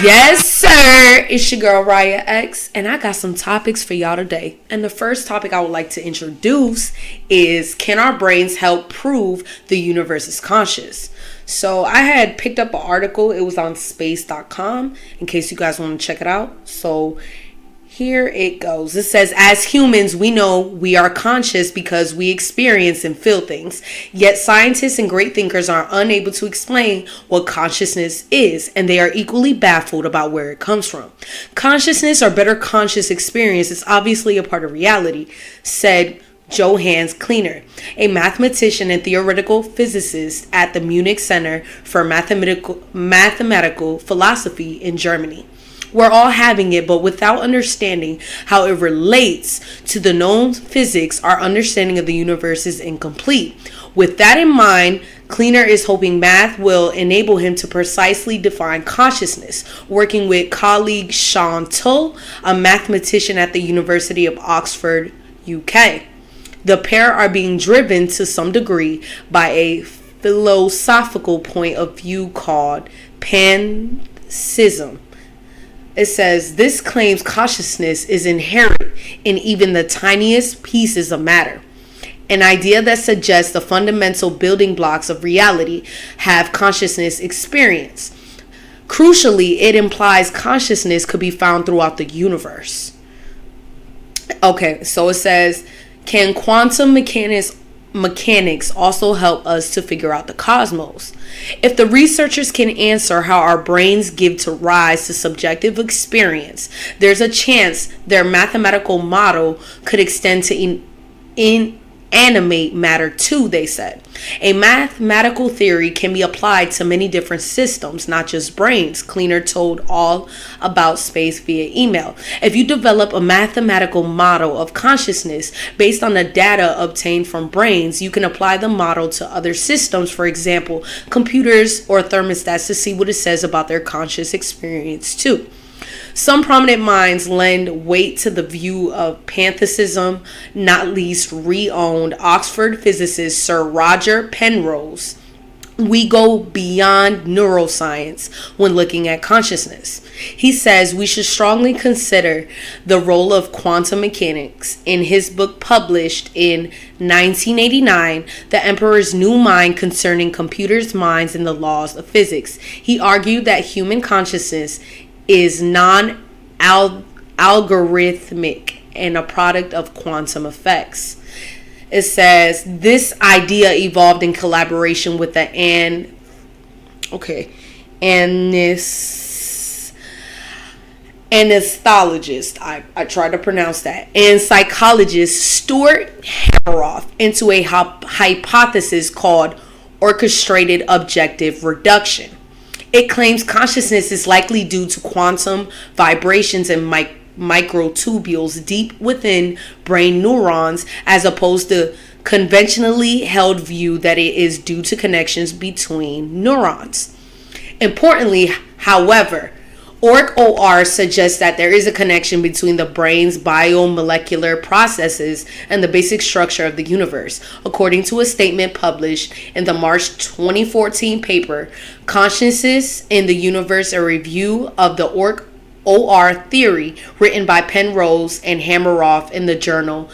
Yes, sir. It's your girl Raya X, and I got some topics for y'all today. And the first topic I would like to introduce is, can our brains help prove the universe is conscious? So I had picked up an article. It was on space.com in case you guys want to check it out. So here it goes. It says, as humans, we know we are conscious because we experience and feel things. Yet scientists and great thinkers are unable to explain what consciousness is, and they are equally baffled about where it comes from. Consciousness, or better, conscious experience, is obviously a part of reality, said Johannes Kleiner, a mathematician and theoretical physicist at the Munich Center for Mathematical Philosophy in Germany. We're all having it, but without understanding how it relates to the known physics, our understanding of the universe is incomplete. With that in mind, Kleiner is hoping math will enable him to precisely define consciousness, working with colleague Sean Tull, a mathematician at the University of Oxford, UK. The pair are being driven to some degree by a philosophical point of view called panpsychism. It says, this claims consciousness is inherent in even the tiniest pieces of matter. An idea that suggests the fundamental building blocks of reality have consciousness experience. Crucially, it implies consciousness could be found throughout the universe. Okay, so it says, can quantum mechanics also help us to figure out the cosmos? If the researchers can answer how our brains give to rise to subjective experience, there's a chance their mathematical model could extend to inanimate matter too, they said. A mathematical theory can be applied to many different systems, not just brains, Kleiner told All About Space via email. If you develop a mathematical model of consciousness based on the data obtained from brains, you can apply the model to other systems, for example, computers or thermostats, to see what it says about their conscious experience too. Some prominent minds lend weight to the view of panpsychism, not least renowned Oxford physicist Sir Roger Penrose. We go beyond neuroscience when looking at consciousness. He says we should strongly consider the role of quantum mechanics. In his book published in 1989, The Emperor's New Mind Concerning Computers' Minds and the Laws of Physics, he argued that human consciousness is non-algorithmic and a product of quantum effects. It says this idea evolved in collaboration with the anesthologist, I tried to pronounce that, and psychologist Stuart Hameroff into a hypothesis called orchestrated objective reduction. It claims consciousness is likely due to quantum vibrations and microtubules deep within brain neurons, as opposed to conventionally held view that it is due to connections between neurons. Importantly, however, OR suggests that there is a connection between the brain's biomolecular processes and the basic structure of the universe. According to a statement published in the March 2014 paper, Consciousness in the Universe, a review of the OR theory, written by Penrose and Hameroff in the journal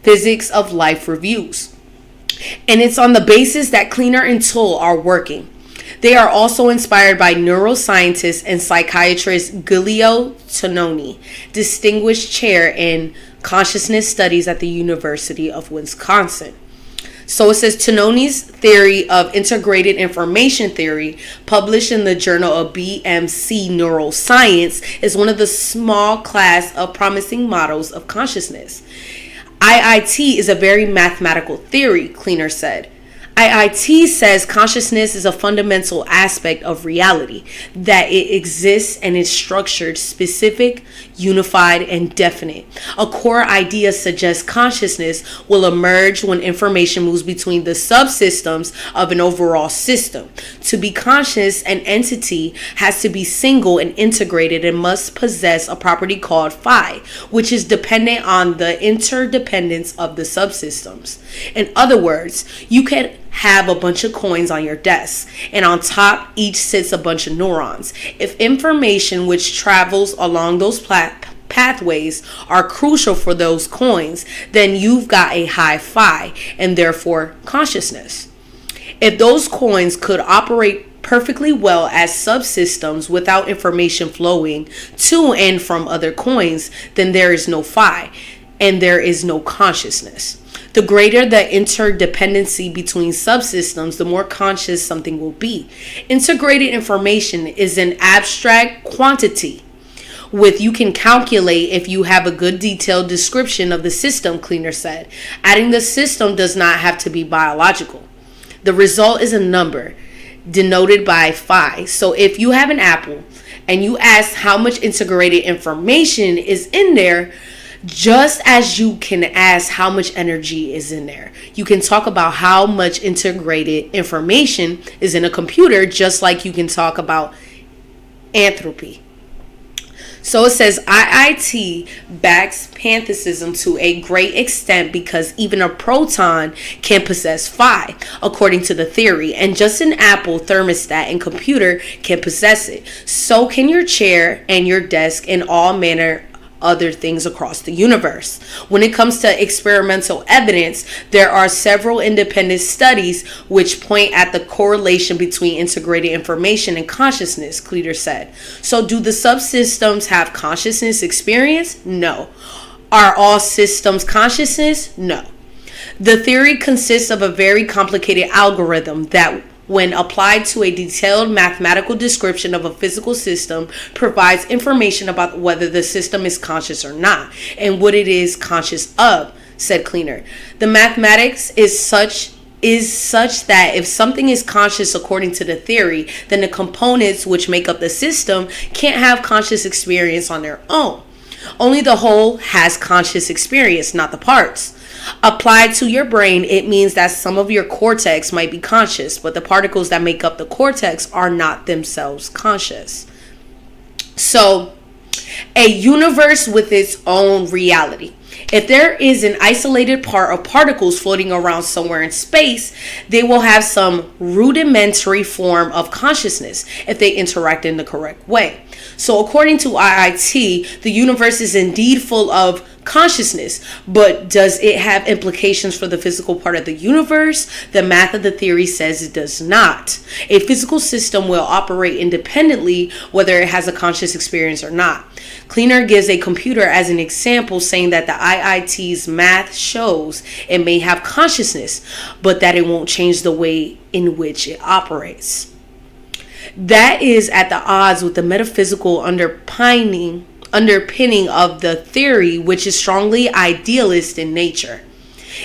Physics of Life Reviews. And it's on the basis that Kleiner and Tull are working. They are also inspired by neuroscientist and psychiatrist Giulio Tononi, distinguished chair in consciousness studies at the University of Wisconsin. So it says Tononi's theory of integrated information theory, published in the Journal of BMC Neuroscience, is one of the small class of promising models of consciousness. IIT is a very mathematical theory, Kleiner said. IIT says consciousness is a fundamental aspect of reality, that it exists and is structured, specific, unified, and definite. A core idea suggests consciousness will emerge when information moves between the subsystems of an overall system. To be conscious, an entity has to be single and integrated and must possess a property called phi, which is dependent on the interdependence of the subsystems. In other words, you can have a bunch of coins on your desk, and on top each sits a bunch of neurons. If information which travels along those pathways are crucial for those coins, then you've got a high phi and therefore consciousness. If those coins could operate perfectly well as subsystems without information flowing to and from other coins, then there is no phi and there is no consciousness. The greater the interdependency between subsystems, the more conscious something will be. Integrated information is an abstract quantity with you can calculate if you have a good detailed description of the system, Cleaner said. Adding the system does not have to be biological. The result is a number denoted by phi. So if you have an apple and you ask how much integrated information is in there, just as you can ask how much energy is in there, you can talk about how much integrated information is in a computer, just like you can talk about entropy. So it says IIT backs pantheism to a great extent because even a proton can possess phi, according to the theory, and just an Apple thermostat and computer can possess it. So can your chair and your desk and all manner other things across the universe. When it comes to experimental evidence, there are several independent studies which point at the correlation between integrated information and consciousness, Cleater said. So do the subsystems have consciousness experience? No. Are all systems consciousness? No. The theory consists of a very complicated algorithm that, when applied to a detailed mathematical description of a physical system, provides information about whether the system is conscious or not, and what it is conscious of, said Cleaner. The mathematics is such that if something is conscious according to the theory, then the components which make up the system can't have conscious experience on their own. Only the whole has conscious experience, not the parts. Applied to your brain, it means that some of your cortex might be conscious, but the particles that make up the cortex are not themselves conscious. So, a universe with its own reality. If there is an isolated part of particles floating around somewhere in space, they will have some rudimentary form of consciousness if they interact in the correct way. So according to IIT, the universe is indeed full of consciousness, but does it have implications for the physical part of the universe? The math of the theory says it does not. A physical system will operate independently whether it has a conscious experience or not. Cleaner gives a computer as an example, saying that the IIT's math shows it may have consciousness, but that it won't change the way in which it operates. That is at the odds with the metaphysical underpinning of the theory, which is strongly idealist in nature.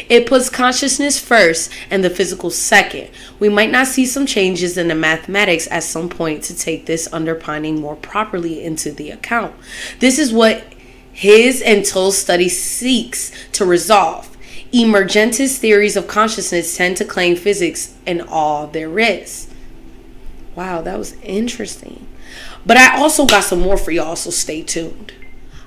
It puts consciousness first and the physical second. We might not see some changes in the mathematics at some point to take this underpinning more properly into the account. This is what his and Tull's study seeks to resolve. Emergentist theories of consciousness tend to claim physics and all there is. Wow, that was interesting. But I also got some more for y'all, so stay tuned.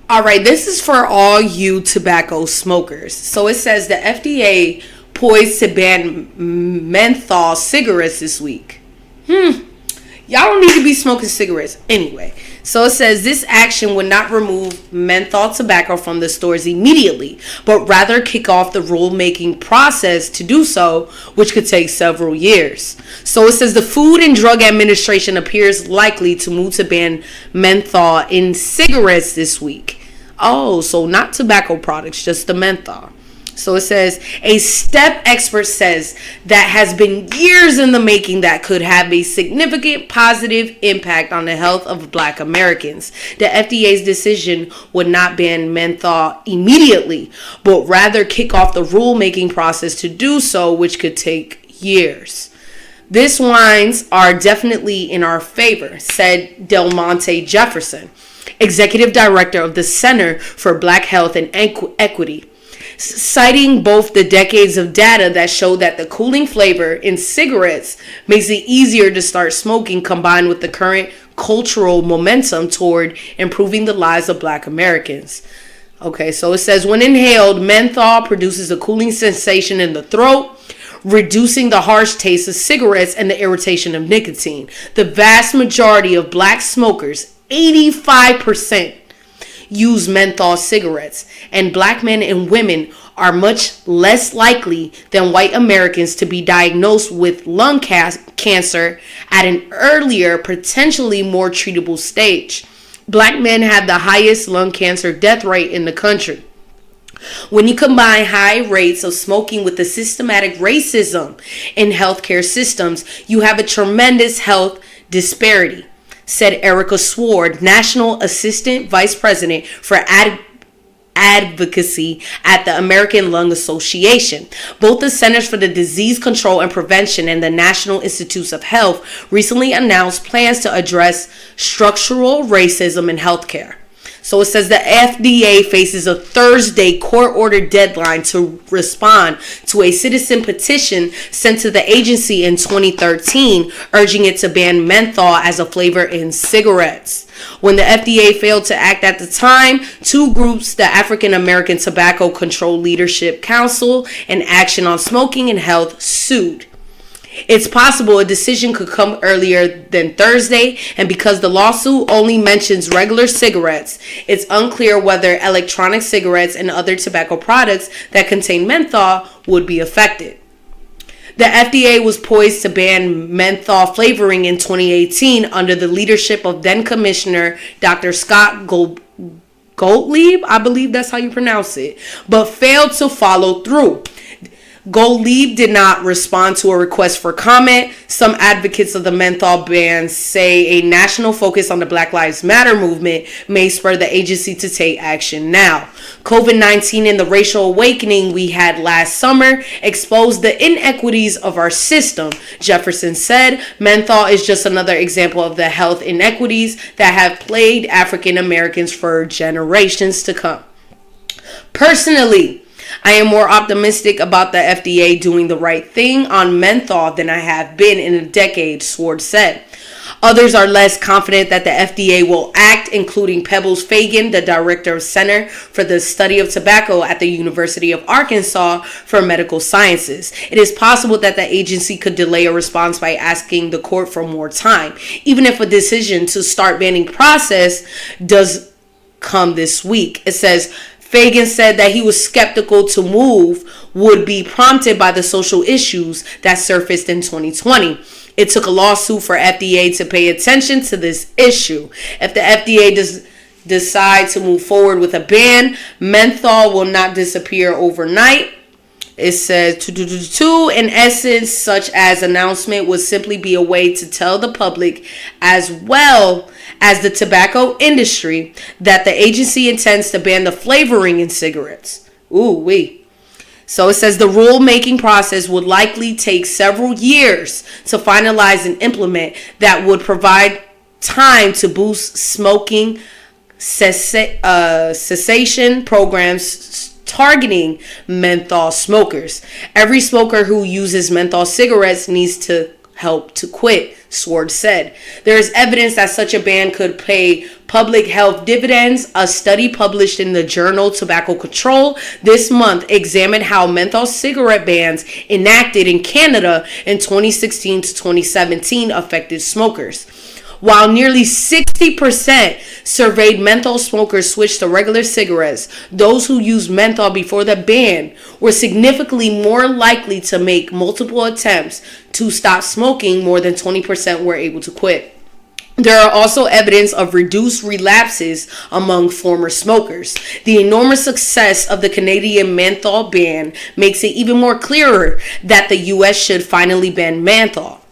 All right, this is for all you tobacco smokers. So it says the FDA poised to ban menthol cigarettes this week. Y'all don't need to be smoking cigarettes anyway. So it says this action would not remove menthol tobacco from the stores immediately, but rather kick off the rulemaking process to do so, which could take several years. So it says the Food and Drug Administration appears likely to move to ban menthol in cigarettes this week. Oh, so not tobacco products, just the menthol. So it says, a step expert says that has been years in the making that could have a significant positive impact on the health of Black Americans. The FDA's decision would not ban menthol immediately, but rather kick off the rulemaking process to do so, which could take years. These wines are definitely in our favor, said Del Monte Jefferson, executive director of the Center for Black Health and Equity, citing both the decades of data that show that the cooling flavor in cigarettes makes it easier to start smoking, combined with the current cultural momentum toward improving the lives of Black Americans. Okay, so it says when inhaled, menthol produces a cooling sensation in the throat, reducing the harsh taste of cigarettes and the irritation of nicotine. The vast majority of black smokers, 85%, use menthol cigarettes, and black men and women are much less likely than white Americans to be diagnosed with lung cancer at an earlier, potentially more treatable stage. Black men have the highest lung cancer death rate in the country. When you combine high rates of smoking with the systematic racism in healthcare systems, you have a tremendous health disparity, said Erica Sword, National Assistant Vice President for Advocacy at the American Lung Association. Both the Centers for the Disease Control and Prevention and the National Institutes of Health recently announced plans to address structural racism in healthcare. So it says the FDA faces a Thursday court-ordered deadline to respond to a citizen petition sent to the agency in 2013, urging it to ban menthol as a flavor in cigarettes. When the FDA failed to act at the time, two groups, the African American Tobacco Control Leadership Council and Action on Smoking and Health, sued. It's possible a decision could come earlier than Thursday, and because the lawsuit only mentions regular cigarettes, it's unclear whether electronic cigarettes and other tobacco products that contain menthol would be affected. The FDA was poised to ban menthol flavoring in 2018 under the leadership of then Commissioner Dr. Scott Gottlieb, I believe that's how you pronounce it, but failed to follow through. Gottlieb did not respond to a request for comment. Some advocates of the menthol ban say a national focus on the Black Lives Matter movement may spur the agency to take action now. COVID-19 and the racial awakening we had last summer exposed the inequities of our system, Jefferson said. Menthol is just another example of the health inequities that have plagued African Americans for generations to come. Personally, I am more optimistic about the FDA doing the right thing on menthol than I have been in a decade, Sword said. Others are less confident that the FDA will act, including Pebbles Fagan, the director of Center for the Study of Tobacco at the University of Arkansas for Medical Sciences. It is possible that the agency could delay a response by asking the court for more time, even if a decision to start banning process does come this week. It says, Fagan said that he was skeptical to move would be prompted by the social issues that surfaced in 2020. It took a lawsuit for FDA to pay attention to this issue. If the FDA does decide to move forward with a ban, menthol will not disappear overnight. It says, in essence, such as announcement would simply be a way to tell the public as well as the tobacco industry that the agency intends to ban the flavoring in cigarettes. Ooh-wee. So it says the rule-making process would likely take several years to finalize and implement that would provide time to boost smoking cessation programs targeting menthol smokers. Every smoker who uses menthol cigarettes needs to help to quit, Sword said. There is evidence that such a ban could pay public health dividends. A study published in the journal Tobacco Control this month examined how menthol cigarette bans enacted in Canada in 2016 to 2017 affected smokers. While nearly 60% surveyed menthol smokers switched to regular cigarettes, those who used menthol before the ban were significantly more likely to make multiple attempts to stop smoking. More than 20% were able to quit. There are also evidence of reduced relapses among former smokers. The enormous success of the Canadian menthol ban makes it even more clearer that the U.S. should finally ban menthol.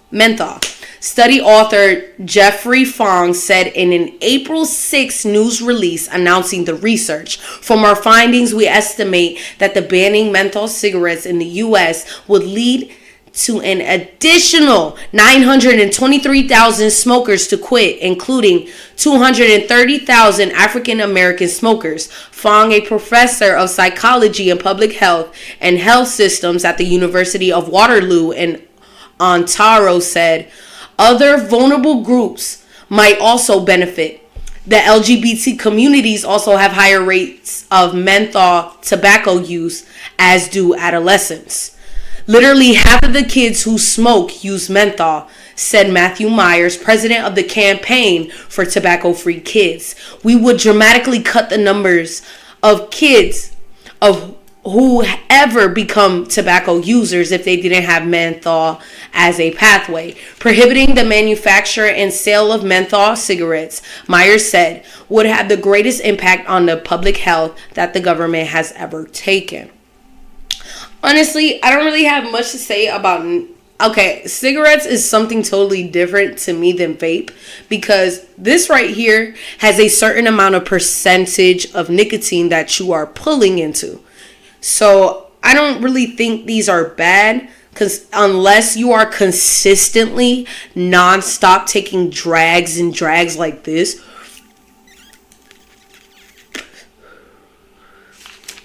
Study author Jeffrey Fong said in an April 6 news release announcing the research. From our findings, we estimate that the banning menthol cigarettes in the U.S. would lead to an additional 923,000 smokers to quit, including 230,000 African American smokers. Fong, a professor of psychology and public health and health systems at the University of Waterloo in Ontario, said other vulnerable groups might also benefit. The LGBT communities also have higher rates of menthol tobacco use, as do adolescents. Literally half of the kids who smoke use menthol, said Matthew Myers, president of the Campaign for Tobacco-Free Kids. We would dramatically cut the numbers of kids of who ever become tobacco users if they didn't have menthol as a pathway. Prohibiting the manufacture and sale of menthol cigarettes, Myers said, would have the greatest impact on the public health that the government has ever taken. Honestly, I don't really have much to say about... Okay, cigarettes is something totally different to me than vape, because this right here has a certain amount of percentage of nicotine that you are pulling into. So I don't really think these are bad, because unless you are consistently non-stop taking drags and drags like this,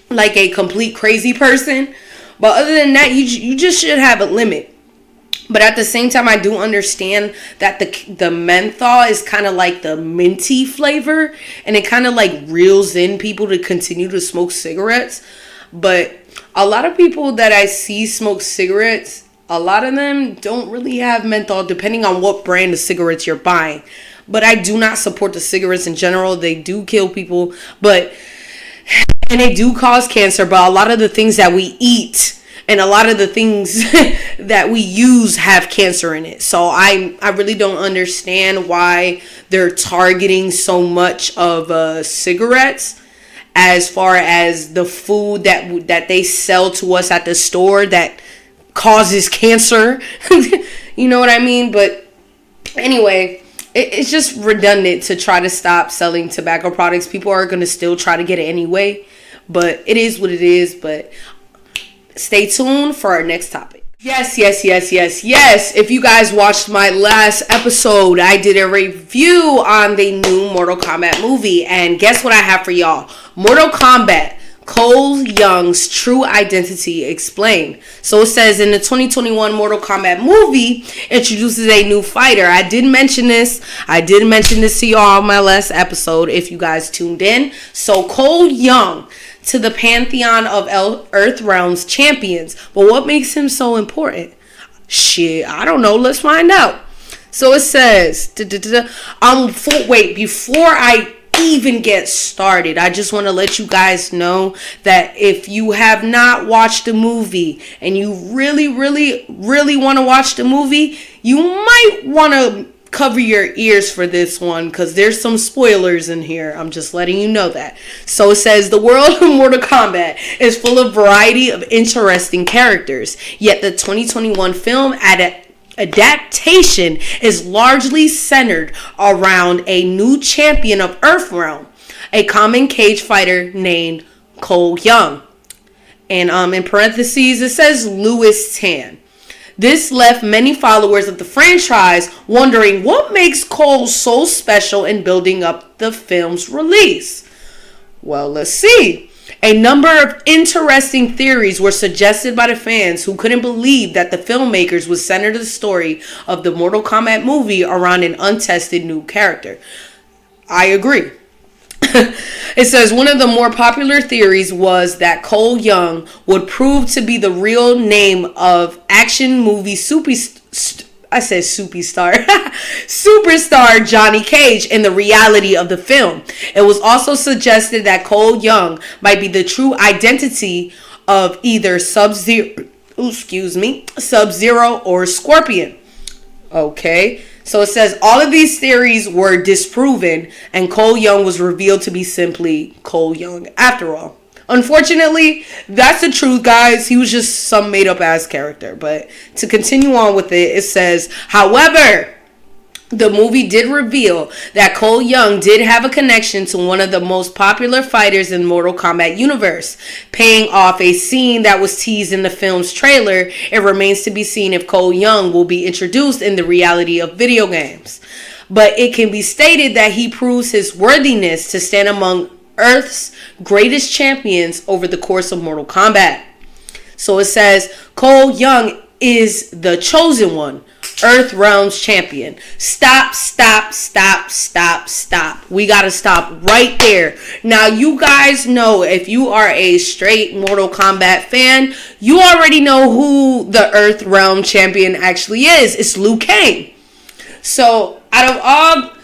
like a complete crazy person. But other than that, you just should have a limit. But at the same time, I do understand that the menthol is kind of like the minty flavor, and it kind of like reels in people to continue to smoke cigarettes. But a lot of people that I see smoke cigarettes, a lot of them don't really have menthol, depending on what brand of cigarettes you're buying. But I do not support the cigarettes in general. They do kill people, and they do cause cancer. But a lot of the things that we eat and a lot of the things that we use have cancer in it. So I really don't understand why they're targeting so much of cigarettes as far as the food that they sell to us at the store that causes cancer. You know what I mean? But anyway, it's just redundant to try to stop selling tobacco products. People are going to still try to get it anyway. But it is what it is. But stay tuned for our next topic. Yes. If you guys watched my last episode, I did a review on the new Mortal Kombat movie. And guess what I have for y'all? Mortal Kombat, Cole Young's true identity explained. So it says in the 2021 Mortal Kombat movie introduces a new fighter. I did mention this to y'all on my last episode if you guys tuned in. So Cole Young to the pantheon of Earthrealm's champions. But what makes him so important? Shit, I don't know. Let's find out. So it says, before I even get started, I just want to let you guys know that if you have not watched the movie and you really want to watch the movie, you might want to cover your ears for this one, because there's some spoilers in here. I'm just letting you know that. So it says, the world of Mortal Kombat is full of variety of interesting characters, yet the 2021 film adaptation is largely centered around a new champion of Earthrealm, a common cage fighter named Cole Young. And in parentheses, it says Louis Tan. This left many followers of the franchise wondering what makes Cole so special in building up the film's release. Well, let's see. A number of interesting theories were suggested by the fans who couldn't believe that the filmmakers would center the story of the Mortal Kombat movie around an untested new character. I agree. It says one of the more popular theories was that Cole Young would prove to be the real name of action movie superstar Johnny Cage in the reality of the film. It was also suggested that Cole Young might be the true identity of either Sub-Zero or Scorpion. Okay. So it says all of these theories were disproven, and Cole Young was revealed to be simply Cole Young after all. Unfortunately, that's the truth, guys. He was just some made-up ass character. But to continue on with it, it says, however, the movie did reveal that Cole Young did have a connection to one of the most popular fighters in Mortal Kombat universe, paying off a scene that was teased in the film's trailer. It remains to be seen if Cole Young will be introduced in the reality of video games. But it can be stated that he proves his worthiness to stand among Earth's greatest champions over the course of Mortal Kombat. So it says Cole Young is the chosen one. Earth Realms champion. Stop. We gotta stop right there. Now, you guys know, if you are a straight Mortal Kombat fan, you already know who the Earth Realm champion actually is. It's Liu Kang. So, out of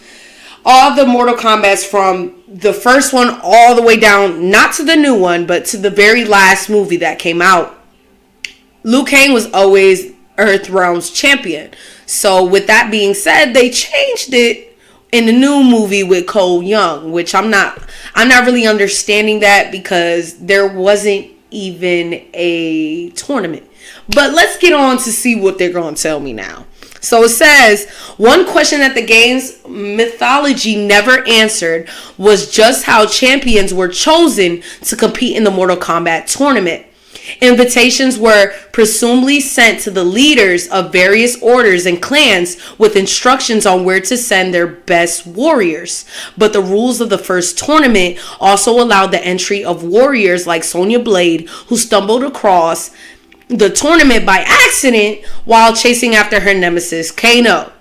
all the Mortal Kombats, from the first one all the way down, not to the new one, but to the very last movie that came out, Liu Kang was always Earth Realms champion. So with that being said, they changed it in the new movie with Cole Young, which I'm not really understanding that, because there wasn't even a tournament. But let's get on to see what they're going to tell me now. So it says, one question that the game's mythology never answered was just how champions were chosen to compete in the Mortal Kombat tournament. Invitations were presumably sent to the leaders of various orders and clans with instructions on where to send their best warriors. But the rules of the first tournament also allowed the entry of warriors like Sonya Blade, who stumbled across the tournament by accident while chasing after her nemesis Kano.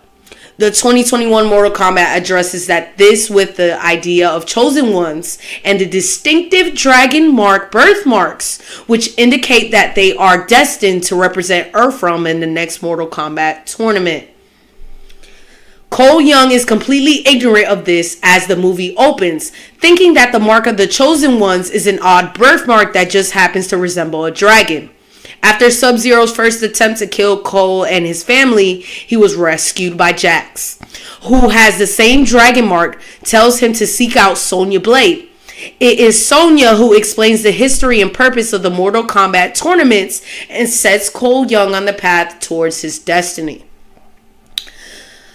The 2021 Mortal Kombat addresses this with the idea of chosen ones and the distinctive dragon mark birthmarks, which indicate that they are destined to represent Earthrealm in the next Mortal Kombat tournament. Cole Young is completely ignorant of this as the movie opens, thinking that the mark of the chosen ones is an odd birthmark that just happens to resemble a dragon. After Sub-Zero's first attempt to kill Cole and his family, he was rescued by Jax, who has the same dragon mark, tells him to seek out Sonya Blade. It is Sonya who explains the history and purpose of the Mortal Kombat tournaments and sets Cole Young on the path towards his destiny.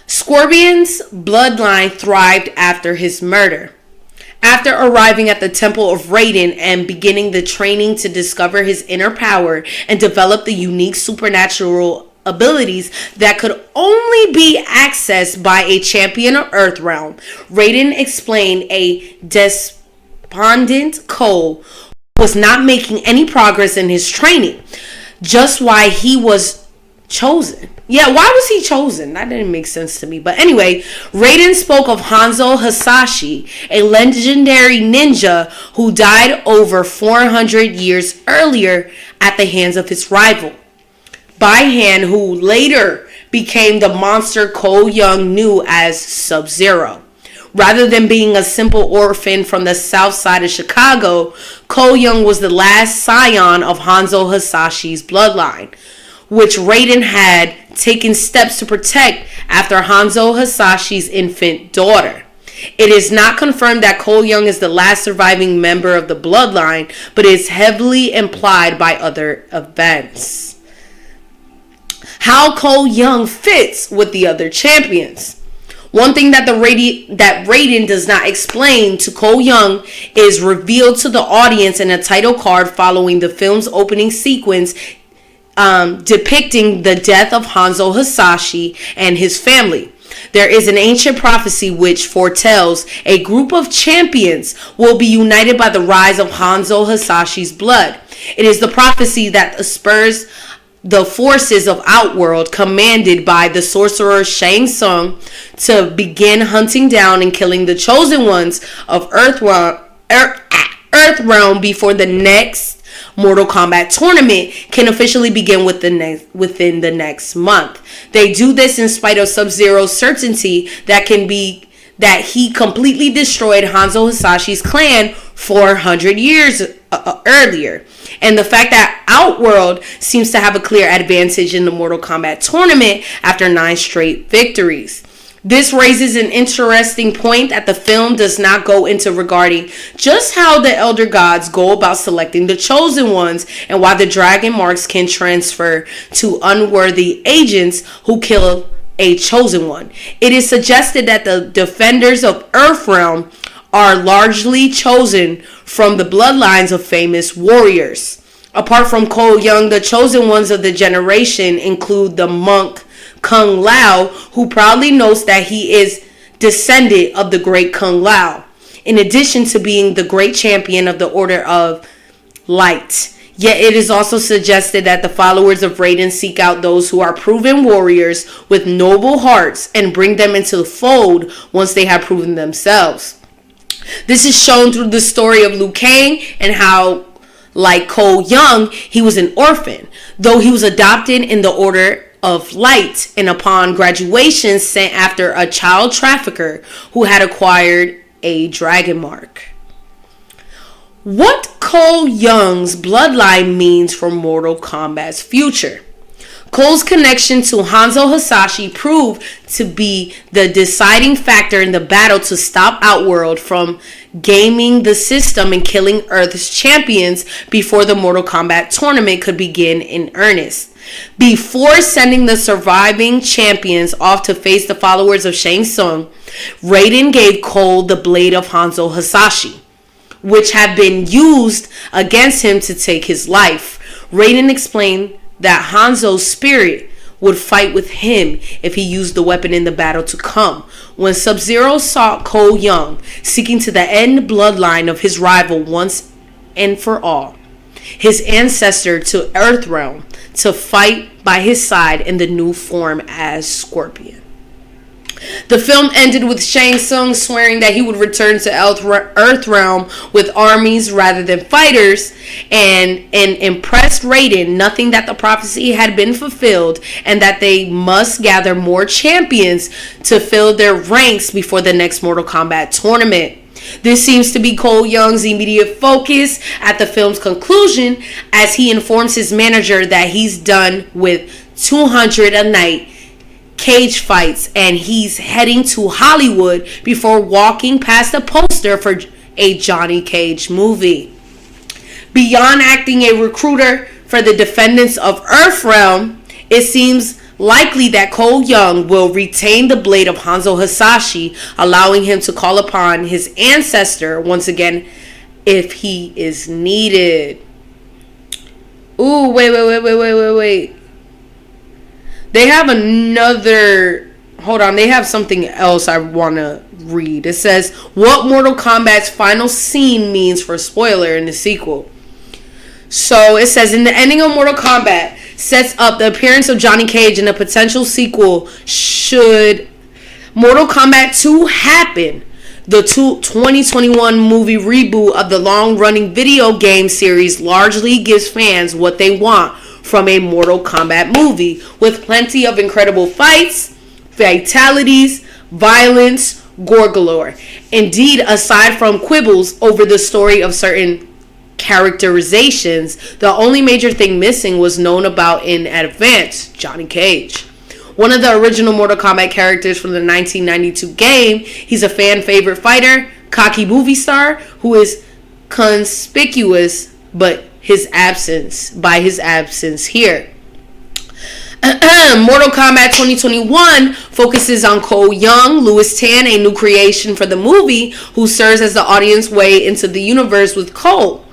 Scorpion's bloodline thrived after his murder. After arriving at the Temple of Raiden and beginning the training to discover his inner power and develop the unique supernatural abilities that could only be accessed by a champion of Earthrealm, Raiden explained a despondent Cole was not making any progress in his training, just why he was chosen. Yeah, why was he chosen? That didn't make sense to me. But anyway, Raiden spoke of Hanzo Hasashi, a legendary ninja who died over 400 years earlier at the hands of his rival, Baihan, who later became the monster Cole Young knew as Sub-Zero. Rather than being a simple orphan from the south side of Chicago, Cole Young was the last scion of Hanzo Hasashi's bloodline, which Raiden had taken steps to protect after Hanzo Hasashi's infant daughter. It is not confirmed that Cole Young is the last surviving member of the bloodline, but is heavily implied by other events. How Cole Young fits with the other champions. One thing that Raiden does not explain to Cole Young is revealed to the audience in a title card following the film's opening sequence, depicting the death of Hanzo Hasashi and his family. There is an ancient prophecy which foretells a group of champions will be united by the rise of Hanzo Hasashi's blood. It is the prophecy that spurs the forces of Outworld, commanded by the sorcerer Shang Tsung, to begin hunting down and killing the chosen ones of Earthrealm before the next Mortal Kombat tournament can officially begin within the next month. They do this in spite of Sub-Zero's certainty that he completely destroyed Hanzo Hasashi's clan 400 years earlier, and the fact that Outworld seems to have a clear advantage in the Mortal Kombat tournament after 9 straight victories. This raises an interesting point that the film does not go into regarding just how the Elder Gods go about selecting the chosen ones and why the dragon marks can transfer to unworthy agents who kill a chosen one. It is suggested that the defenders of Earthrealm are largely chosen from the bloodlines of famous warriors. Apart from Cole Young, the chosen ones of the generation include the monk Kung Lao, who proudly notes that he is descendant of the great Kung Lao. In addition to being the great champion of the Order of Light, Yet it is also suggested that the followers of Raiden seek out those who are proven warriors with noble hearts and bring them into the fold once they have proven themselves. This is shown through the story of Liu Kang and how, like Cole Young, he was an orphan, though he was adopted in the Order of Light and upon graduation sent after a child trafficker who had acquired a dragon mark. What Cole Young's bloodline means for Mortal Kombat's future. Cole's connection to Hanzo Hasashi proved to be the deciding factor in the battle to stop Outworld from gaming the system and killing Earth's champions before the Mortal Kombat tournament could begin in earnest. Before sending the surviving champions off to face the followers of Shang Tsung, Raiden gave Cole the blade of Hanzo Hasashi, which had been used against him to take his life. Raiden explained that Hanzo's spirit would fight with him if he used the weapon in the battle to come. When Sub-Zero sought Cole Young, seeking to the end bloodline of his rival once and for all, his ancestor to Earthrealm, to fight by his side in the new form as Scorpion. The film ended with Shang Tsung swearing that he would return to Earthrealm with armies rather than fighters, and impressed Raiden nothing that the prophecy had been fulfilled and that they must gather more champions to fill their ranks before the next Mortal Kombat tournament. This seems to be Cole Young's immediate focus at the film's conclusion, as he informs his manager that he's done with 200 a night cage fights and he's heading to Hollywood before walking past a poster for a Johnny Cage movie. Beyond acting a recruiter for the defendants of Earthrealm, it seems likely that Cole Young will retain the blade of Hanzo Hasashi, allowing him to call upon his ancestor once again if he is needed. Ooh, wait. They have they have something else I want to read. It says, what Mortal Kombat's final scene means for spoiler in the sequel. So it says, in the ending of Mortal Kombat, sets up the appearance of Johnny Cage in a potential sequel should Mortal Kombat 2 happen. The 2021 movie reboot of the long-running video game series largely gives fans what they want from a Mortal Kombat movie, with plenty of incredible fights, fatalities, violence, gore galore. Indeed, aside from quibbles over the story of certain characterizations, the only major thing missing was known about in advance: Johnny Cage. One of the original Mortal Kombat characters from the 1992 game, he's a fan favorite fighter, cocky movie star who is conspicuous by his absence here. Mortal Kombat 2021 focuses on Cole Young, Louis Tan, a new creation for the movie, who serves as the audience way into the universe with Cole,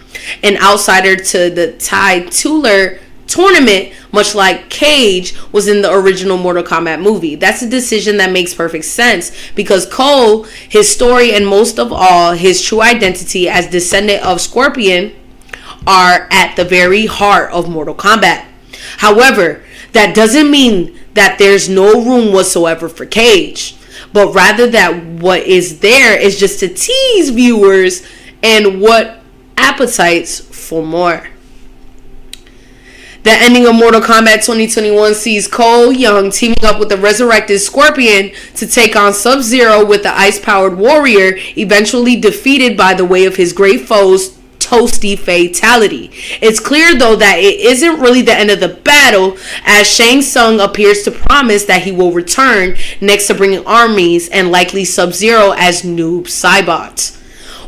an outsider to the titular tournament, much like Cage was in the original Mortal Kombat movie. That's a decision that makes perfect sense, because Cole, his story, and most of all, his true identity as descendant of Scorpion are at the very heart of Mortal Kombat. However, that doesn't mean that there's no room whatsoever for Cage, but rather that what is there is just to tease viewers and what appetites for more. The ending of Mortal Kombat 2021 sees Cole Young teaming up with the resurrected Scorpion to take on Sub-Zero with the ice-powered warrior, eventually defeated by the way of his great foe's toasty fatality. It's clear though that it isn't really the end of the battle, as Shang Tsung appears to promise that he will return next to bringing armies and likely Sub-Zero as Noob Saibot.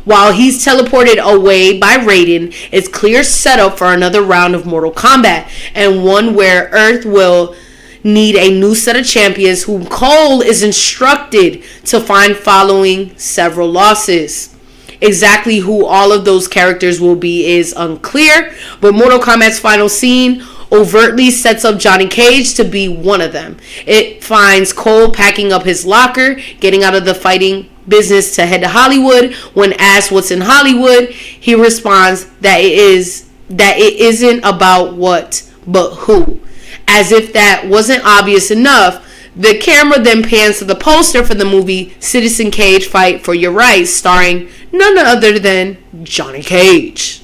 While he's teleported away by Raiden, it's clear setup for another round of Mortal Kombat, and one where Earth will need a new set of champions whom Cole is instructed to find following several losses. Exactly who all of those characters will be is unclear, but Mortal Kombat's final scene overtly sets up Johnny Cage to be one of them. It finds Cole packing up his locker, getting out of the fighting business to head to Hollywood. When asked what's in Hollywood, he responds that it is that it isn't about what, but who. As if that wasn't obvious enough, the camera then pans to the poster for the movie Citizen Cage Fight for Your Rights, starring none other than Johnny Cage.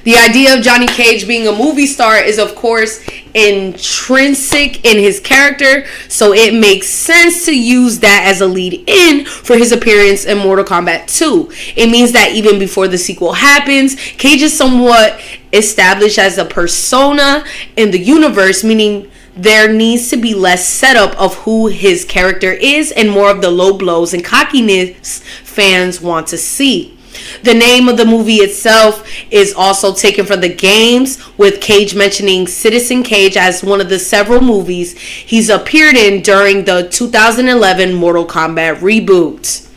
The idea of Johnny Cage being a movie star is, of course, intrinsic in his character, so it makes sense to use that as a lead-in for his appearance in Mortal Kombat 2. It means that even before the sequel happens, Cage is somewhat established as a persona in the universe, meaning there needs to be less setup of who his character is and more of the low blows and cockiness fans want to see. The name of the movie itself is also taken from the games, with Cage mentioning Citizen Cage as one of the several movies he's appeared in during the 2011 Mortal Kombat reboot.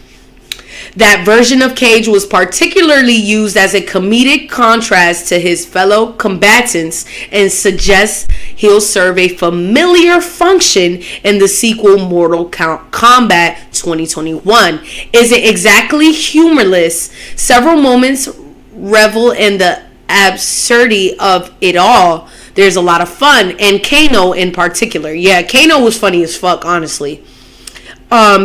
That version of Cage was particularly used as a comedic contrast to his fellow combatants and suggests he'll serve a familiar function in the sequel Mortal Kombat 2021. Isn't exactly humorless. Several moments revel in the absurdity of it all. There's a lot of fun, and Kano in particular. Yeah, Kano was funny as fuck, honestly.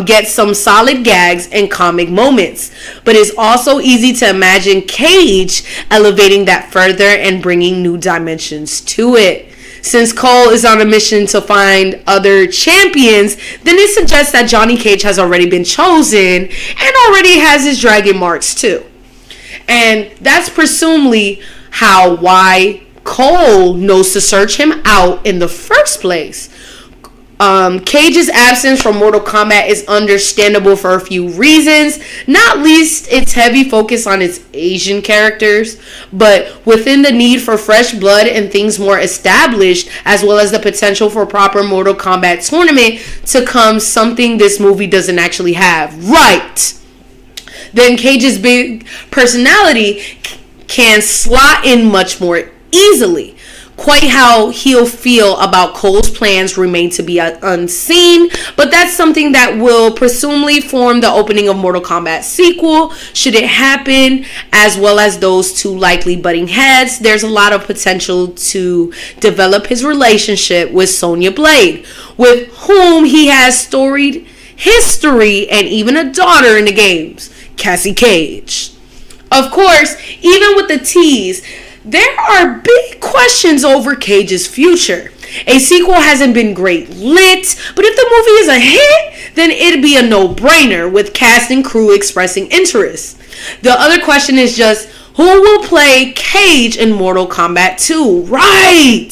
Get some solid gags and comic moments, but it's also easy to imagine Cage elevating that further and bringing new dimensions to it. Since Cole is on a mission to find other champions, then it suggests that Johnny Cage has already been chosen and already has his dragon marks too. And that's presumably why Cole knows to search him out in the first place. Cage's absence from Mortal Kombat is understandable for a few reasons, not least its heavy focus on its Asian characters, but within the need for fresh blood and things more established, as well as the potential for proper Mortal Kombat tournament to come, something this movie doesn't actually have. Right! Then Cage's big personality can slot in much more easily. Quite how he'll feel about Cole's plans remain to be unseen, but that's something that will presumably form the opening of Mortal Kombat sequel, should it happen, as well as those two likely butting heads. There's a lot of potential to develop his relationship with Sonya Blade, with whom he has storied history and even a daughter in the games, Cassie Cage. Of course, even with the tease, there are big questions over Cage's future. A sequel hasn't been great lit, but if the movie is a hit, then it'd be a no-brainer, with cast and crew expressing interest. The other question is just, who will play Cage in Mortal Kombat 2? Right!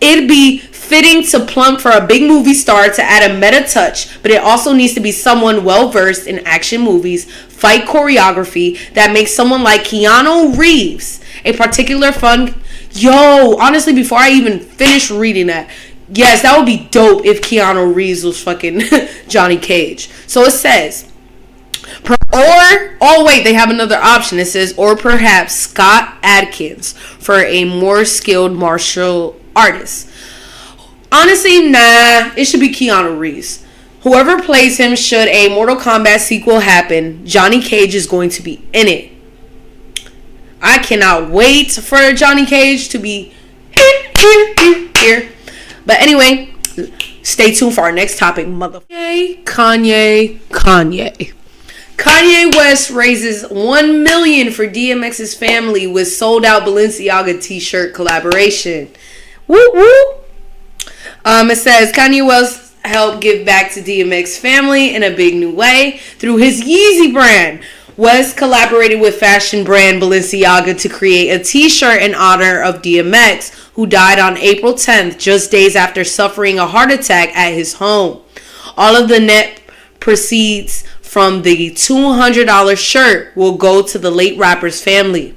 It'd be fitting to plump for a big movie star to add a meta touch, but it also needs to be someone well-versed in action movies, fight choreography, that makes someone like Keanu Reeves a particular fun. Yo, honestly, before I even finish reading that, yes, that would be dope if Keanu Reeves was fucking Johnny Cage. So it says, they have another option. It says, or perhaps Scott Adkins for a more skilled martial artist. Honestly, nah, it should be Keanu Reeves. Whoever plays him, should a Mortal Kombat sequel happen, Johnny Cage is going to be in it. I cannot wait for Johnny Cage to be here. But anyway, stay tuned for our next topic, motherfucker. Kanye West raises $1 million for DMX's family with sold out Balenciaga T-shirt collaboration. Woo woo. It says Kanye West helped give back to DMX family in a big new way through his Yeezy brand. West collaborated with fashion brand Balenciaga to create a t-shirt in honor of DMX, who died on April 10th, just days after suffering a heart attack at his home. All of the net proceeds from the $200 shirt will go to the late rapper's family.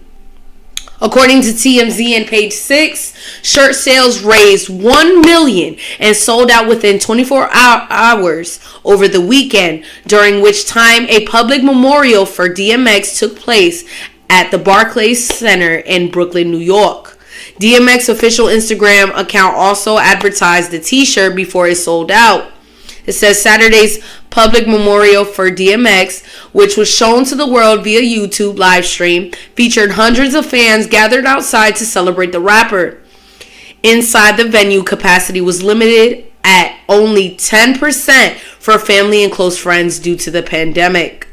According to TMZ and Page 6, shirt sales raised $1 million and sold out within 24 hours over the weekend, during which time a public memorial for DMX took place at the Barclays Center in Brooklyn, New York. DMX official Instagram account also advertised the t-shirt before it sold out. It says Saturday's public memorial for DMX, which was shown to the world via YouTube live stream, featured hundreds of fans gathered outside to celebrate the rapper. Inside the venue, capacity was limited at only 10% for family and close friends due to the pandemic.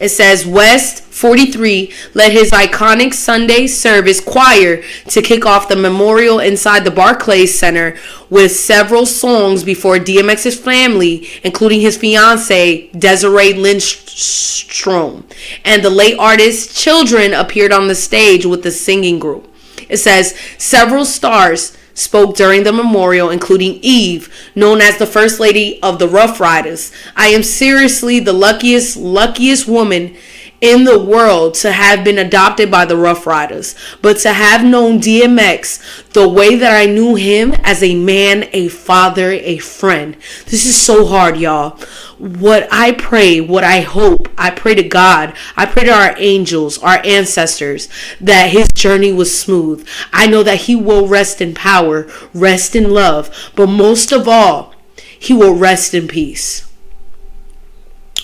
It says West, 43, led his iconic Sunday service choir to kick off the memorial inside the Barclays Center with several songs before DMX's family, including his fiancée Desiree Lindstrom, and the late artist's children appeared on the stage with the singing group. It says several stars spoke during the memorial, including Eve, known as the First Lady of the Rough Riders. I am seriously the luckiest woman in the world to have been adopted by the Rough Riders, but to have known DMX the way that I knew him, as a man, a father, a friend. This is so hard, y'all. What I pray, what I hope, I pray to God, I pray to our angels, our ancestors, that his journey was smooth. I know that he will rest in power, rest in love, but most of all, he will rest in peace.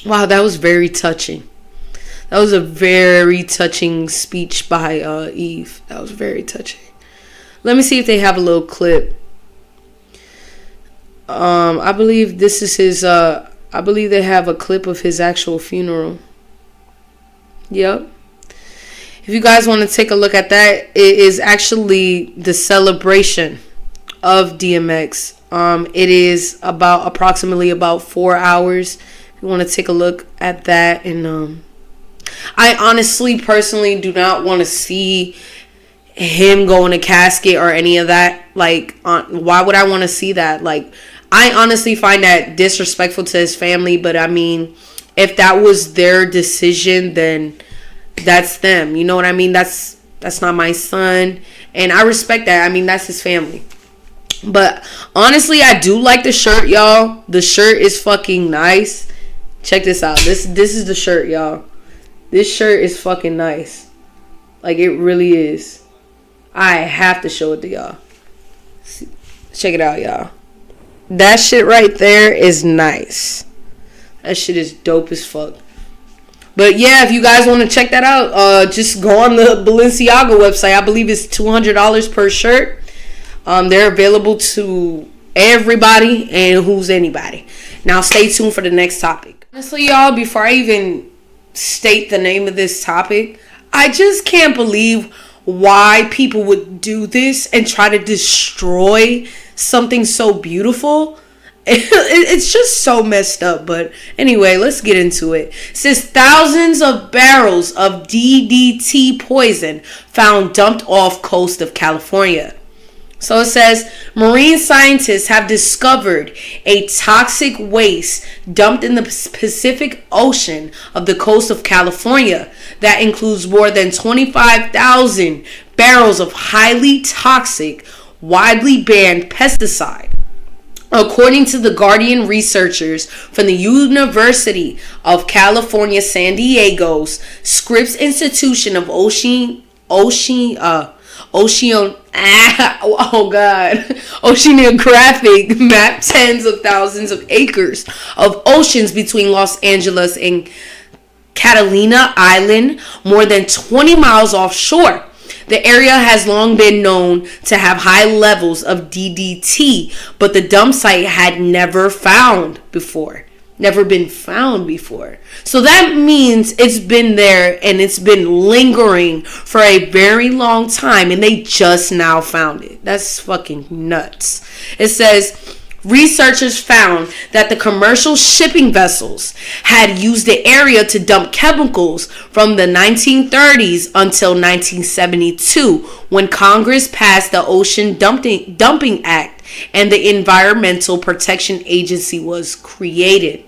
Wow, that was very touching. That was a very touching speech by Eve. That was very touching. Let me see if they have a little clip. I believe this is his. I believe they have a clip of his actual funeral. Yep. If you guys want to take a look at that, it is actually the celebration of DMX. It is approximately about 4 hours. If you want to take a look at that, and I honestly, personally, do not want to see him go in a casket or any of that. Like, why would I want to see that? Like, I honestly find that disrespectful to his family. But I mean, if that was their decision, then that's them. You know what I mean? That's not my son, and I respect that. I mean, that's his family. But honestly, I do like the shirt, y'all. The shirt is fucking nice. Check this out. This is the shirt, y'all. This shirt is fucking nice. Like, it really is. I have to show it to y'all. Check it out, y'all. That shit right there is nice. That shit is dope as fuck. But yeah, if you guys want to check that out, just go on the Balenciaga website. I believe it's $200 per shirt. They're available to everybody and who's anybody. Now stay tuned for the next topic. Honestly, y'all, before I even state the name of this topic, I just can't believe why people would do this and try to destroy something so beautiful. It's just so messed up. But anyway, let's get into it. It says thousands of barrels of DDT poison found dumped off coast of California. So it says marine scientists have discovered a toxic waste dumped in the Pacific Ocean of the coast of California that includes more than 25,000 barrels of highly toxic, widely banned pesticide. According to the Guardian, researchers from the University of California, San Diego's Scripps Institution of Oceanographic mapped tens of thousands of acres of oceans between Los Angeles and Catalina Island, more than 20 miles offshore. The area has long been known to have high levels of DDT, but the dump site had never been found before. So that means it's been there and it's been lingering for a very long time, and they just now found it. That's fucking nuts. It says researchers found that the commercial shipping vessels had used the area to dump chemicals from the 1930s until 1972, when Congress passed the Ocean Dumping Act and the Environmental Protection Agency was created.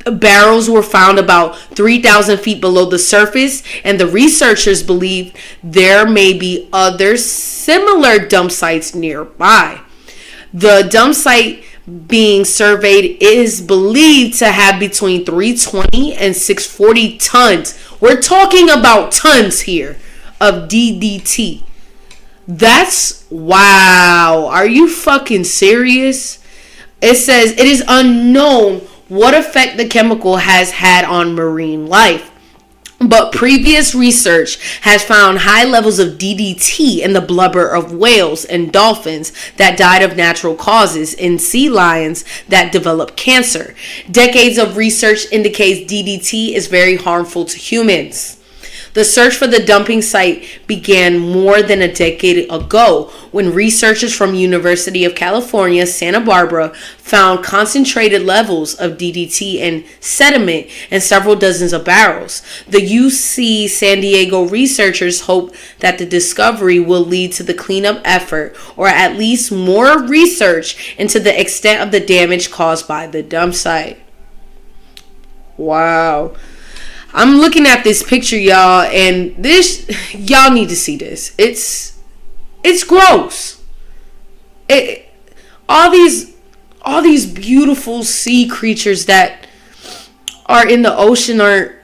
The barrels were found about 3,000 feet below the surface, and the researchers believe there may be other similar dump sites nearby. The dump site being surveyed is believed to have between 320 and 640 tons. We're talking about tons here of DDT. That's wow. Are you fucking serious? It says it is unknown what effect the chemical has had on marine life. But previous research has found high levels of DDT in the blubber of whales and dolphins that died of natural causes in sea lions that develop cancer. Decades of research indicates DDT is very harmful to humans. The search for the dumping site began more than a decade ago when researchers from University of California, Santa Barbara found concentrated levels of DDT in sediment in several dozens of barrels. The UC San Diego researchers hope that the discovery will lead to the cleanup effort or at least more research into the extent of the damage caused by the dump site. Wow. I'm looking at this picture, y'all, and y'all need to see this. It's gross. All these beautiful sea creatures that are in the ocean are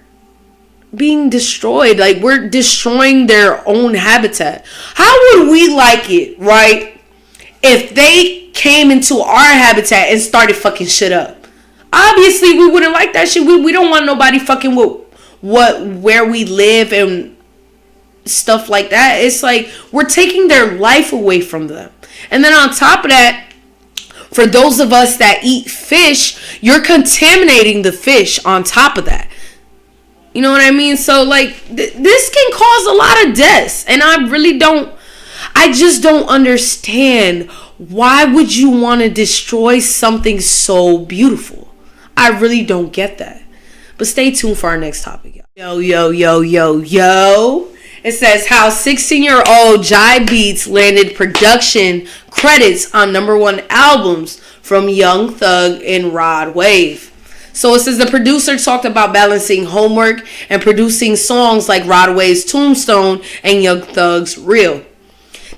being destroyed. Like, we're destroying their own habitat. How would we like it, right, if they came into our habitat and started fucking shit up? Obviously, we wouldn't like that shit. We don't want nobody fucking with where we live and stuff like that. It's like we're taking their life away from them. And then on top of that, for those of us that eat fish, you're contaminating the fish on top of that. You know what I mean? So like this can cause a lot of deaths, and I just don't understand, why would you want to destroy something so beautiful? I really don't get that. But stay tuned for our next topic. Yo. It says how 16-year-old Jai Beats landed production credits on #1 albums from Young Thug and Rod Wave. So it says the producer talked about balancing homework and producing songs like Rod Wave's Tombstone and Young Thug's Real.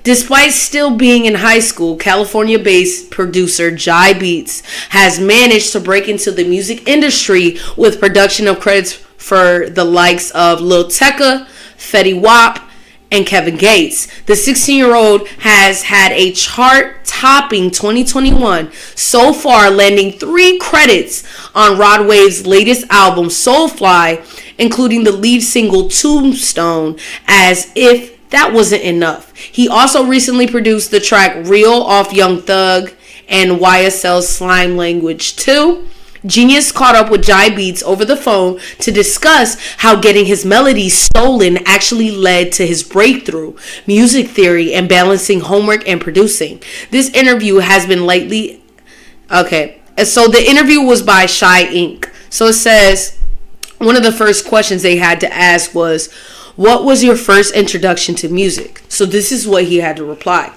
Despite still being in high school, California-based producer Jai Beats has managed to break into the music industry with production of credits for the likes of Lil Tecca, Fetty Wap, and Kevin Gates. The 16-year-old has had a chart-topping 2021 so far, landing 3 credits on Rod Wave's latest album, Soulfly, including the lead single Tombstone. As if that wasn't enough, he also recently produced the track Real off Young Thug and YSL's Slime Language 2. Genius caught up with Jai Beats over the phone to discuss how getting his melodies stolen actually led to his breakthrough, music theory, and balancing homework and producing. This interview has been lately... Okay, so the interview was by Shy Inc. So it says one of the first questions they had to ask was, what was your first introduction to music? So this is what he had to reply.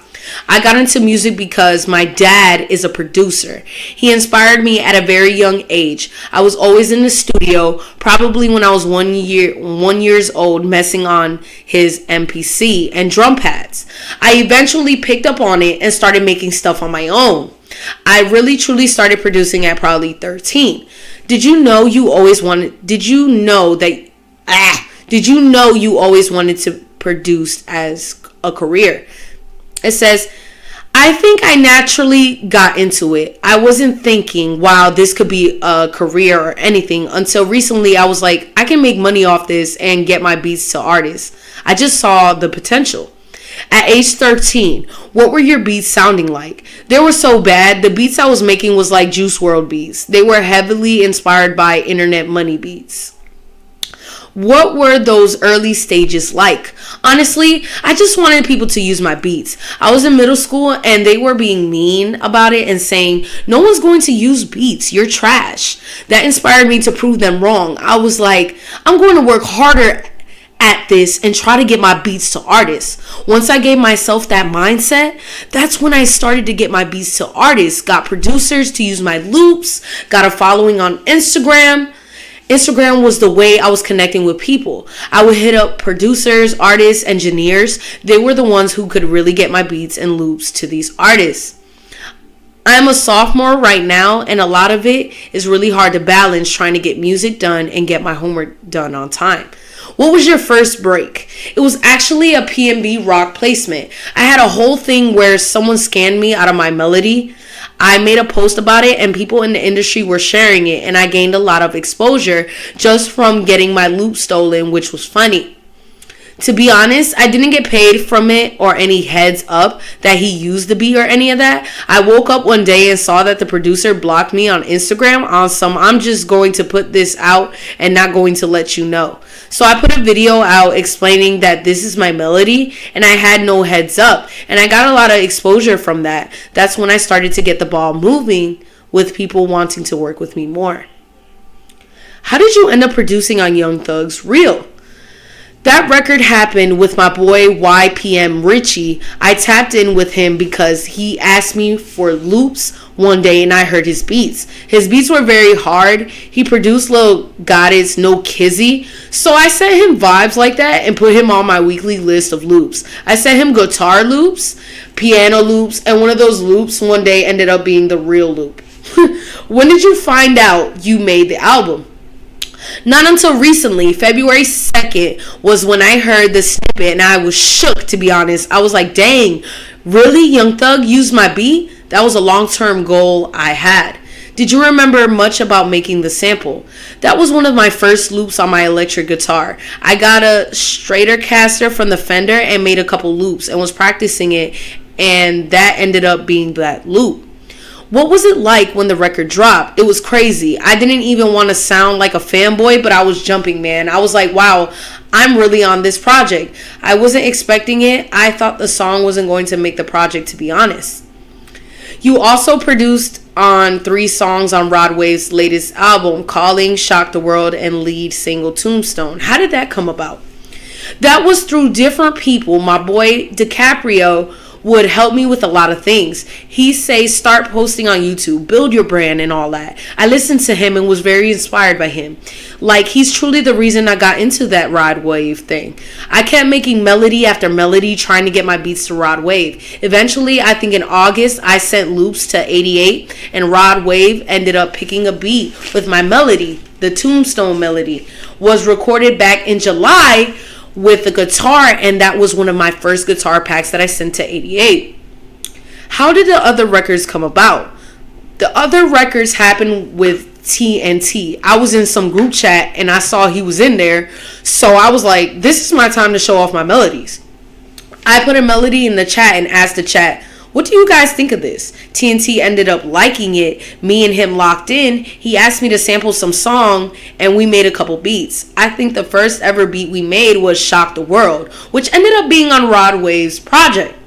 I got into music because my dad is a producer. He inspired me at a very young age. I was always in the studio, probably when I was 1 years old, messing on his MPC and drum pads. I eventually picked up on it and started making stuff on my own. I really truly started producing at probably 13. Did you know you always wanted to produce as a career? It says, I think I naturally got into it. I wasn't thinking, wow, this could be a career or anything, until recently I was like, I can make money off this and get my beats to artists. I just saw the potential. At age 13, what were your beats sounding like? They were so bad. The beats I was making was like Juice WRLD beats. They were heavily inspired by Internet Money beats. What were those early stages like? Honestly, I just wanted people to use my beats. I was in middle school and they were being mean about it and saying, no one's going to use beats, you're trash. That inspired me to prove them wrong. I was like, I'm going to work harder at this and try to get my beats to artists. Once I gave myself that mindset, that's when I started to get my beats to artists, got producers to use my loops, got a following on Instagram. Instagram was the way I was connecting with people. I would hit up producers, artists, engineers. They were the ones who could really get my beats and loops to these artists. I'm a sophomore right now, and a lot of it is really hard to balance trying to get music done and get my homework done on time. What was your first break? It was actually a PNB Rock placement. I had a whole thing where someone scanned me out of my melody. I made a post about it and people in the industry were sharing it, and I gained a lot of exposure just from getting my loop stolen, which was funny. To be honest, I didn't get paid from it or any heads up that he used the beat or any of that. I woke up one day and saw that the producer blocked me on Instagram on some I'm just going to put this out and not going to let you know. So I put a video out explaining that this is my melody and I had no heads up, and I got a lot of exposure from that. That's when I started to get the ball moving with people wanting to work with me more. How did you end up producing on Young Thug's Real? That record happened with my boy YPM Richie. I tapped in with him because he asked me for loops one day and I heard his beats. His beats were very hard. He produced Lil Goddess, No Kizzy. So I sent him vibes like that and put him on my weekly list of loops. I sent him guitar loops, piano loops, and one of those loops one day ended up being the real loop. When did you find out you made the album? Not until recently. February 2nd was when I heard the snippet and I was shook, to be honest. I was like, dang, really? Young Thug used my beat? That was a long-term goal I had. Did you remember much about making the sample? That was one of my first loops on my electric guitar. I got a Stratocaster from the Fender and made a couple loops and was practicing it, and that ended up being that loop. What was it like when the record dropped? It was crazy. I didn't even want to sound like a fanboy, but I was jumping, man. I was like, wow, I'm really on this project. I wasn't expecting it. I thought the song wasn't going to make the project, to be honest. You also produced on 3 songs on Rod Wave's latest album, Calling, Shock the World, and lead single Tombstone. How did that come about? That was through different people. My boy DiCaprio would help me with a lot of things. He say start posting on YouTube, build your brand and all that. I listened to him and was very inspired by him. Like, he's truly the reason I got into that Rod Wave thing. I kept making melody after melody trying to get my beats to Rod Wave. Eventually, I think in August, I sent loops to 88 and Rod Wave ended up picking a beat with my melody. The Tombstone melody was recorded back in July with the guitar, and that was one of my first guitar packs that I sent to 88. How did the other records come about? The other records happened with TNT. I was in some group chat and I saw he was in there, so I was like, this is my time to show off my melodies. I put a melody in the chat and asked the chat, what do you guys think of this? TNT ended up liking it. Me and him locked in. He asked me to sample some song and we made a couple beats. I think the first ever beat we made was Shock the World, which ended up being on Rod Wave's project.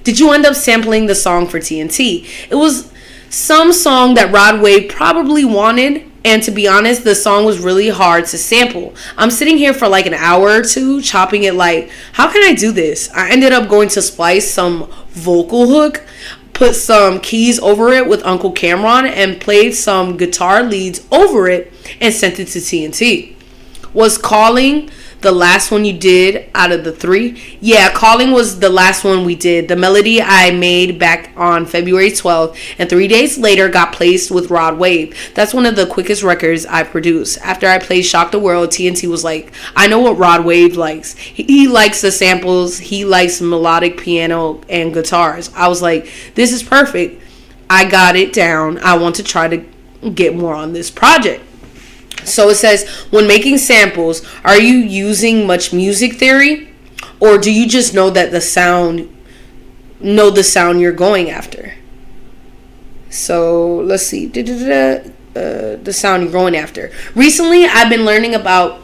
Did you end up sampling the song for TNT? It was some song that Rod Wave probably wanted, and to be honest, the song was really hard to sample. I'm sitting here for like an hour or two chopping it like, how can I do this? I ended up going to splice some vocal hook, put some keys over it with Uncle Cameron, and played some guitar leads over it and sent it to TNT. Was Calling the last one you did out of the 3? Yeah, Calling was the last one we did. The melody I made back on February 12th and 3 days later got placed with Rod Wave. That's one of the quickest records I produced. After I played Shock the World, TNT was like, I know what Rod Wave likes. He likes the samples. He likes melodic piano and guitars. I was like, this is perfect. I got it down. I want to try to get more on this project. So it says, when making samples, are you using much music theory, or do you just know that the sound you're going after? So let's see, the sound you're going after. Recently, I've been learning about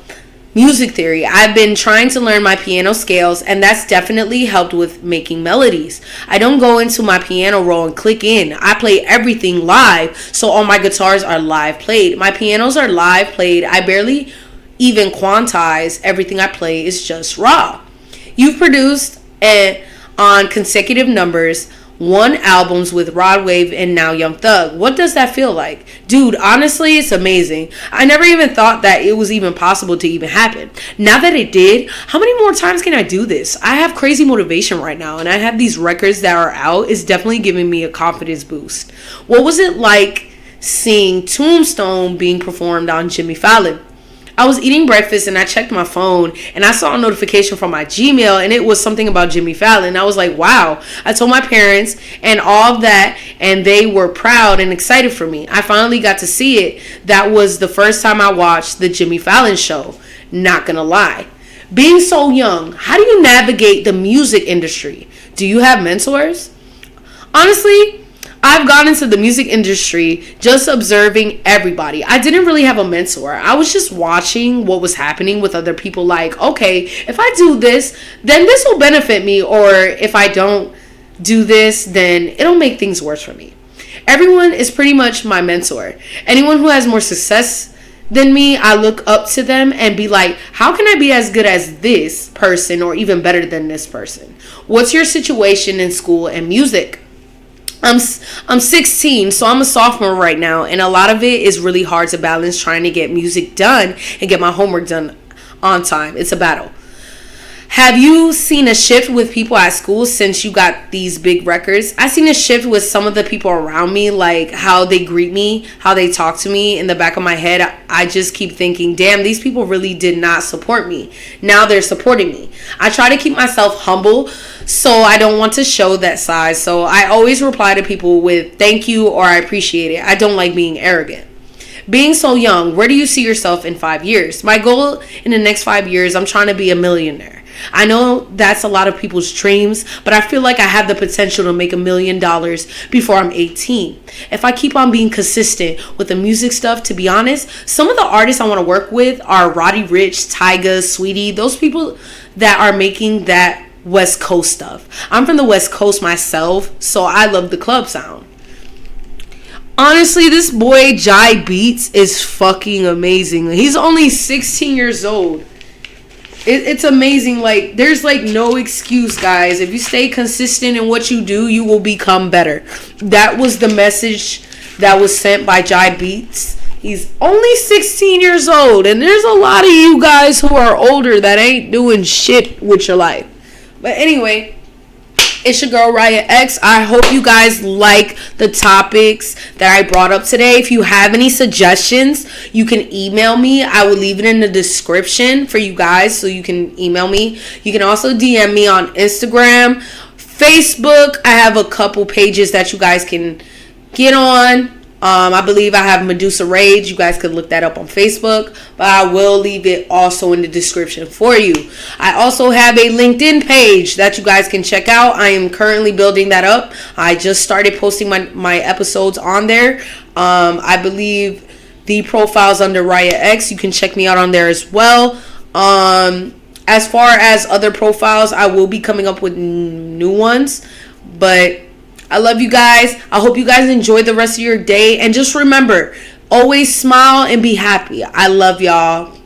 music theory. I've been trying to learn my piano scales, and that's definitely helped with making melodies. I don't go into my piano roll and click in. I play everything live, so all my guitars are live played. My pianos are live played. I barely even quantize. Everything I play is just raw. You've produced on consecutive numbers 1 albums with Rod Wave and now Young Thug. What does that feel like? Dude, honestly, it's amazing. I never even thought that it was even possible to even happen. Now that it did, how many more times can I do this? I have crazy motivation right now, and I have these records that are out. It's definitely giving me a confidence boost. What was it like seeing Tombstone being performed on Jimmy Fallon? I was eating breakfast and I checked my phone and I saw a notification from my Gmail, and it was something about Jimmy Fallon. I was like, wow. I told my parents and all of that, and they were proud and excited for me. I finally got to see it. That was the first time I watched the Jimmy Fallon show. Not gonna lie. Being so young, how do you navigate the music industry? Do you have mentors? Honestly, I've gone into the music industry just observing everybody. I didn't really have a mentor. I was just watching what was happening with other people. Like, okay, if I do this, then this will benefit me. Or if I don't do this, then it'll make things worse for me. Everyone is pretty much my mentor. Anyone who has more success than me, I look up to them and be like, how can I be as good as this person or even better than this person? What's your situation in school and music? I'm 16, so I'm a sophomore right now, and a lot of it is really hard to balance trying to get music done and get my homework done on time. It's a battle. Have you seen a shift with people at school since you got these big records? I've seen a shift with some of the people around me, like how they greet me, how they talk to me. In the back of my head, I just keep thinking, damn, these people really did not support me. Now they're supporting me. I try to keep myself humble, so I don't want to show that side. So I always reply to people with thank you or I appreciate it. I don't like being arrogant. Being so young, where do you see yourself in 5 years? My goal in the next 5 years, I'm trying to be a millionaire. I know that's a lot of people's dreams, but I feel like I have the potential to make $1 million before I'm 18. If I keep on being consistent with the music stuff, to be honest, some of the artists I want to work with are Roddy Ricch, Tyga, Sweetie, those people that are making that West Coast stuff. I'm from the West Coast myself, so I love the club sound. Honestly, this boy Jai Beats is fucking amazing. He's only 16 years old. It's amazing. Like, there's like no excuse, guys. If you stay consistent in what you do, you will become better. That was the message that was sent by Jai Beats. He's only 16 years old, and there's a lot of you guys who are older that ain't doing shit with your life. But anyway, it's your girl Raya X. I hope you guys like the topics that I brought up today. If you have any suggestions, you can email me. I will leave it in the description for you guys, so you can email me. You can also DM me on Instagram, Facebook. I have a couple pages that you guys can get on. I believe I have Medusa Rage. You guys could look that up on Facebook, but I will leave it also in the description for you. I also have a LinkedIn page that you guys can check out. I am currently building that up. I just started posting my episodes on there. I believe the profile's under Raya X. You can check me out on there as well. As far as other profiles, I will be coming up with new ones, but I love you guys. I hope you guys enjoy the rest of your day. And just remember, always smile and be happy. I love y'all.